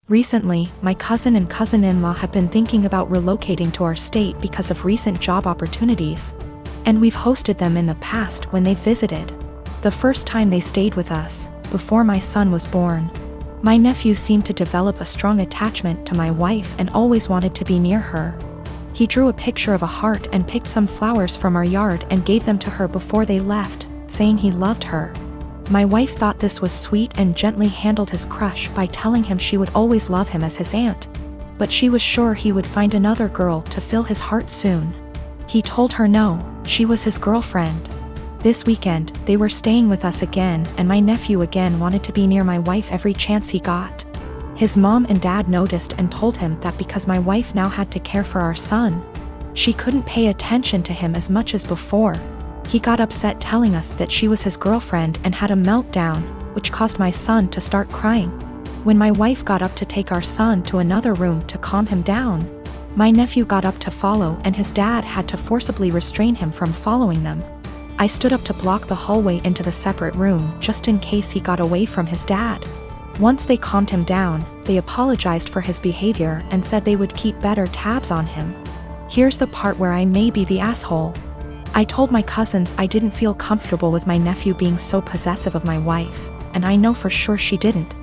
Recently, my cousin and cousin-in-law have been thinking about relocating to our state because of recent job opportunities, and we've hosted them in the past when they visited. The first time they stayed with us, before my son was born, my nephew seemed to develop a strong attachment to my wife and always wanted to be near her. He drew a picture of a heart and picked some flowers from our yard and gave them to her before they left, saying he loved her. My wife thought this was sweet and gently handled his crush by telling him she would always love him as his aunt. But she was sure he would find another girl to fill his heart soon. He told her no, she was his girlfriend. This weekend, they were staying with us again, and my nephew again wanted to be near my wife every chance he got. His mom and dad noticed and told him that because my wife now had to care for our son, she couldn't pay attention to him as much as before. He got upset telling us that she was his girlfriend and had a meltdown, which caused my son to start crying. When my wife got up to take our son to another room to calm him down, my nephew got up to follow and his dad had to forcibly restrain him from following them. I stood up to block the hallway into the separate room just in case he got away from his dad. Once they calmed him down, they apologized for his behavior and said they would keep better tabs on him. Here's the part where I may be the asshole. I told my cousins I didn't feel comfortable with my nephew being so possessive of my wife, and I know for sure she didn't.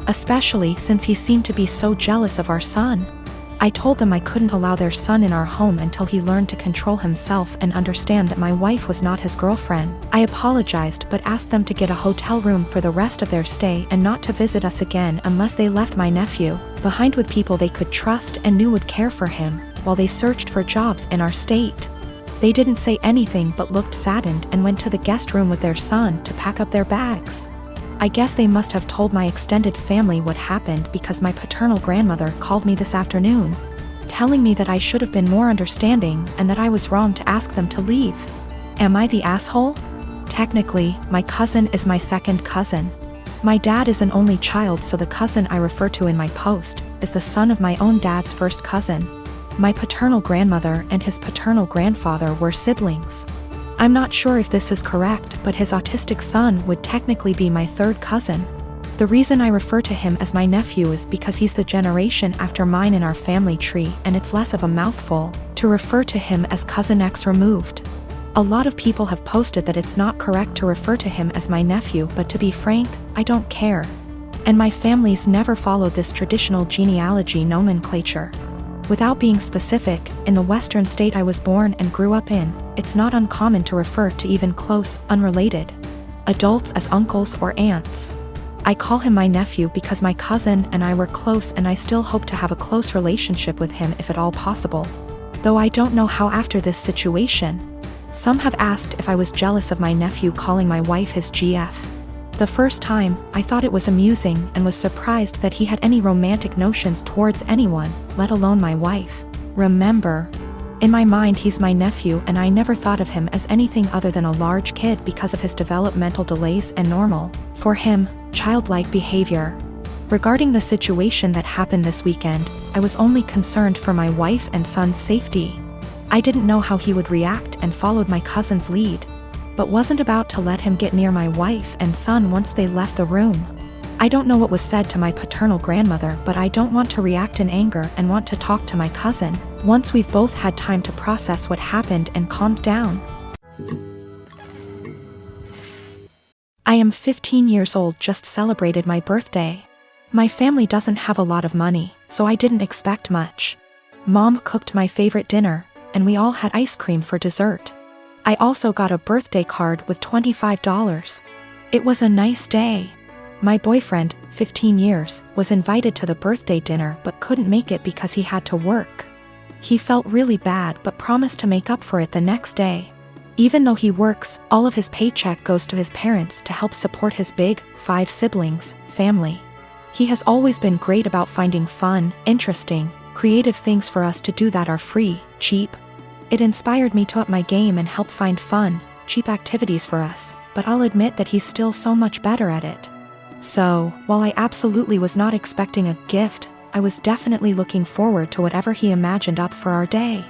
Especially since he seemed to be so jealous of our son. I told them I couldn't allow their son in our home until he learned to control himself and understand that my wife was not his girlfriend. I apologized but asked them to get a hotel room for the rest of their stay and not to visit us again unless they left my nephew behind with people they could trust and knew would care for him, while they searched for jobs in our state. They didn't say anything but looked saddened and went to the guest room with their son to pack up their bags. I guess they must have told my extended family what happened because my paternal grandmother called me this afternoon, telling me that I should have been more understanding and that I was wrong to ask them to leave. Am I the asshole? Technically, my cousin is my second cousin. My dad is an only child, so the cousin I refer to in my post is the son of my own dad's first cousin. My paternal grandmother and his paternal grandfather were siblings. I'm not sure if this is correct, but his autistic son would technically be my third cousin. The reason I refer to him as my nephew is because he's the generation after mine in our family tree, and it's less of a mouthful to refer to him as cousin X removed. A lot of people have posted that it's not correct to refer to him as my nephew, but to be frank, I don't care. And my family's never followed this traditional genealogy nomenclature. Without being specific, in the western state I was born and grew up in, it's not uncommon to refer to even close, unrelated adults as uncles or aunts. I call him my nephew because my cousin and I were close, and I still hope to have a close relationship with him if at all possible. Though I don't know how after this situation. Some have asked if I was jealous of my nephew calling my wife his GF. The first time, I thought it was amusing and was surprised that he had any romantic notions towards anyone, let alone my wife. Remember, in my mind he's my nephew and I never thought of him as anything other than a large kid because of his developmental delays and normal, for him, childlike behavior. Regarding the situation that happened this weekend, I was only concerned for my wife and son's safety. I didn't know how he would react and followed my cousin's lead, but wasn't about to let him get near my wife and son once they left the room. I don't know what was said to my paternal grandmother, but I don't want to react in anger and want to talk to my cousin once we've both had time to process what happened and calmed down. I am 15 years old, just celebrated my birthday. My family doesn't have a lot of money, so I didn't expect much. Mom cooked my favorite dinner, and we all had ice cream for dessert. I also got a birthday card with $25. It was a nice day. My boyfriend, 15 years, was invited to the birthday dinner but couldn't make it because he had to work. He felt really bad but promised to make up for it the next day. Even though he works, all of his paycheck goes to his parents to help support his big, 5 siblings, family. He has always been great about finding fun, interesting, creative things for us to do that are free, cheap. It inspired me to up my game and help find fun, cheap activities for us, but I'll admit that he's still so much better at it. So, while I absolutely was not expecting a gift, I was definitely looking forward to whatever he imagined up for our day.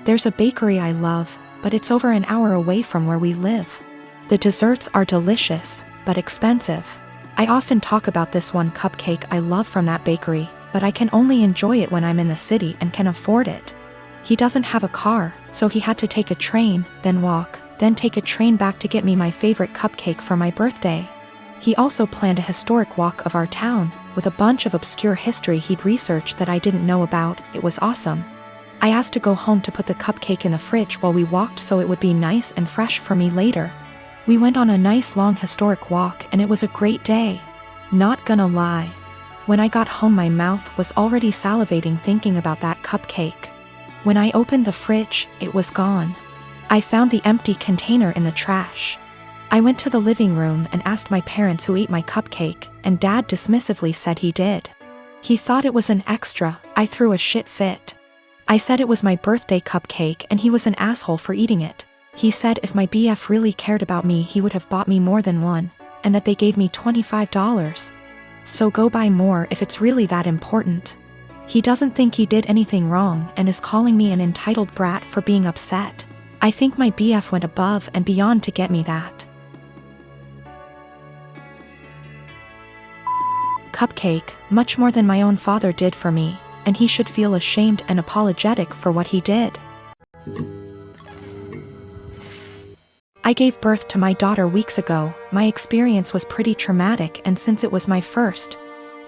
There's a bakery I love, but it's over an hour away from where we live. The desserts are delicious, but expensive. I often talk about this one cupcake I love from that bakery, but I can only enjoy it when I'm in the city and can afford it. He doesn't have a car, so he had to take a train, then walk, then take a train back to get me my favorite cupcake for my birthday. He also planned a historic walk of our town, with a bunch of obscure history he'd researched that I didn't know about. It was awesome. I asked to go home to put the cupcake in the fridge while we walked so it would be nice and fresh for me later. We went on a nice long historic walk and it was a great day. Not gonna lie. When I got home my mouth was already salivating thinking about that cupcake. When I opened the fridge, it was gone. I found the empty container in the trash. I went to the living room and asked my parents who ate my cupcake, and Dad dismissively said he did. He thought it was an extra. I threw a shit fit. I said it was my birthday cupcake and he was an asshole for eating it. He said if my BF really cared about me he would have bought me more than one, and that they gave me $25. So go buy more if it's really that important. He doesn't think he did anything wrong and is calling me an entitled brat for being upset. I think my BF went above and beyond to get me that cupcake, much more than my own father did for me, and he should feel ashamed and apologetic for what he did. I gave birth to my daughter weeks ago. My experience was pretty traumatic, and since it was my first,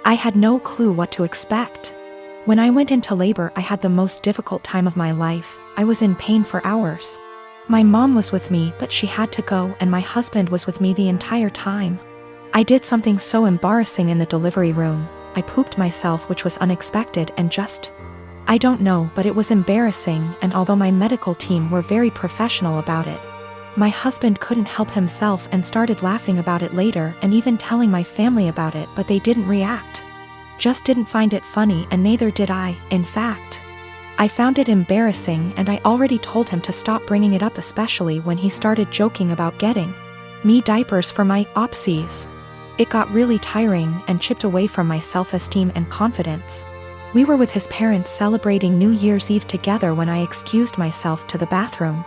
I had no clue what to expect. When I went into labor I had the most difficult time of my life. I was in pain for hours. My mom was with me but she had to go and my husband was with me the entire time. I did something so embarrassing in the delivery room. I pooped myself, which was unexpected and I don't know, but it was embarrassing, and although my medical team were very professional about it, my husband couldn't help himself and started laughing about it later and even telling my family about it, but they didn't react. Just didn't find it funny, and neither did I. In fact, I found it embarrassing and I already told him to stop bringing it up, especially when he started joking about getting me diapers for my opsies. It got really tiring and chipped away from my self-esteem and confidence. We were with his parents celebrating New Year's Eve together when I excused myself to the bathroom.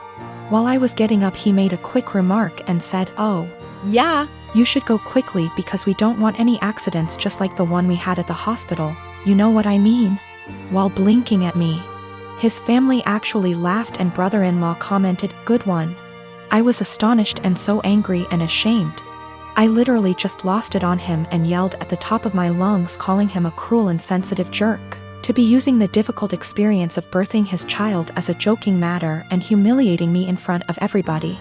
While I was getting up he made a quick remark and said, "Oh, yeah, you should go quickly because we don't want any accidents just like the one we had at the hospital, you know what I mean?" While blinking at me. His family actually laughed and brother-in-law commented, "Good one." I was astonished and so angry and ashamed. I literally just lost it on him and yelled at the top of my lungs, calling him a cruel and sensitive jerk, to be using the difficult experience of birthing his child as a joking matter and humiliating me in front of everybody.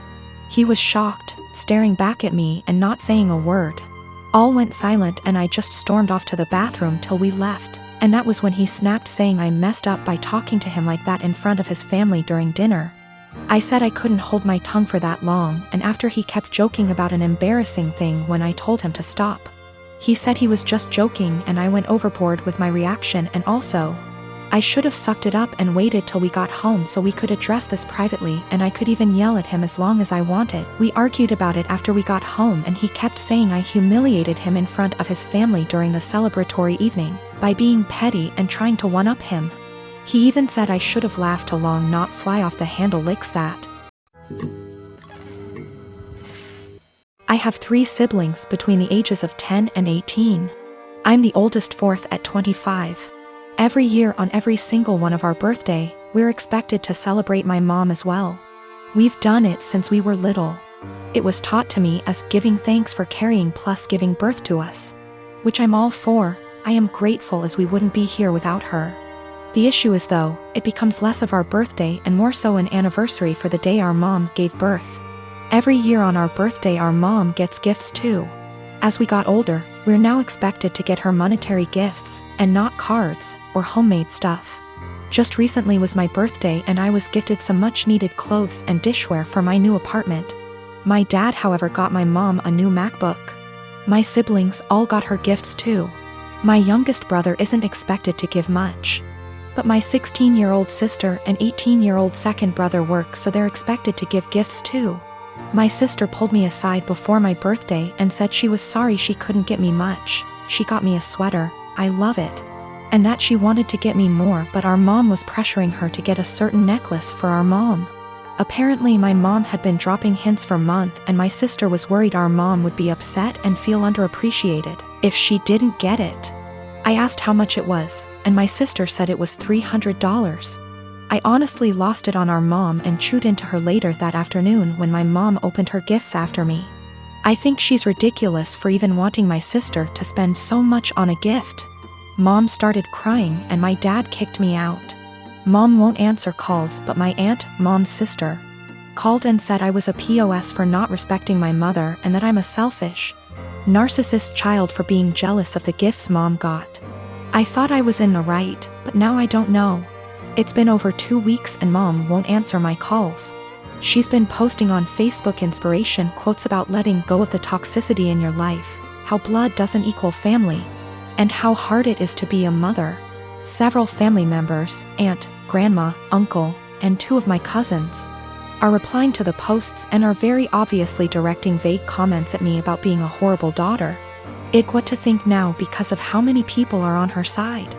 He was shocked, staring back at me and not saying a word. All went silent and I just stormed off to the bathroom till we left, and that was when he snapped, saying I messed up by talking to him like that in front of his family during dinner. I said I couldn't hold my tongue for that long, and after he kept joking about an embarrassing thing when I told him to stop. He said he was just joking and I went overboard with my reaction, and also, I should have sucked it up and waited till we got home so we could address this privately, and I could even yell at him as long as I wanted. We argued about it after we got home and he kept saying I humiliated him in front of his family during the celebratory evening by being petty and trying to one-up him. He even said I should have laughed along, not fly off the handle licks that. I have 3 siblings between the ages of 10 and 18. I'm the oldest, fourth at 25. Every year on every single one of our birthday, we're expected to celebrate my mom as well. We've done it since we were little. It was taught to me as giving thanks for carrying plus giving birth to us, which I'm all for. I am grateful as we wouldn't be here without her. The issue is though, it becomes less of our birthday and more so an anniversary for the day our mom gave birth. Every year on our birthday our mom gets gifts too. As we got older, we're now expected to get her monetary gifts, and not cards or homemade stuff. Just recently was my birthday and I was gifted some much needed clothes and dishware for my new apartment. My dad, however, got my mom a new MacBook. My siblings all got her gifts too. My youngest brother isn't expected to give much, but my 16-year-old sister and 18-year-old second brother work, so they're expected to give gifts too. My sister pulled me aside before my birthday and said she was sorry she couldn't get me much. She got me a sweater, I love it, and that she wanted to get me more, but our mom was pressuring her to get a certain necklace for our mom. Apparently my mom had been dropping hints for months, and my sister was worried our mom would be upset and feel underappreciated if she didn't get it. I asked how much it was, and my sister said it was $300. I honestly lost it on our mom and chewed into her later that afternoon when my mom opened her gifts after me. I think she's ridiculous for even wanting my sister to spend so much on a gift. Mom started crying and my dad kicked me out. Mom won't answer calls, but my aunt, mom's sister, called and said I was a POS for not respecting my mother and that I'm a selfish, narcissist child for being jealous of the gifts mom got. I thought I was in the right, but now I don't know. It's been over 2 weeks and mom won't answer my calls. She's been posting on Facebook inspiration quotes about letting go of the toxicity in your life, how blood doesn't equal family, and how hard it is to be a mother. Several family members, aunt, grandma, uncle, and 2 of my cousins, are replying to the posts and are very obviously directing vague comments at me about being a horrible daughter. What to think now because of how many people are on her side.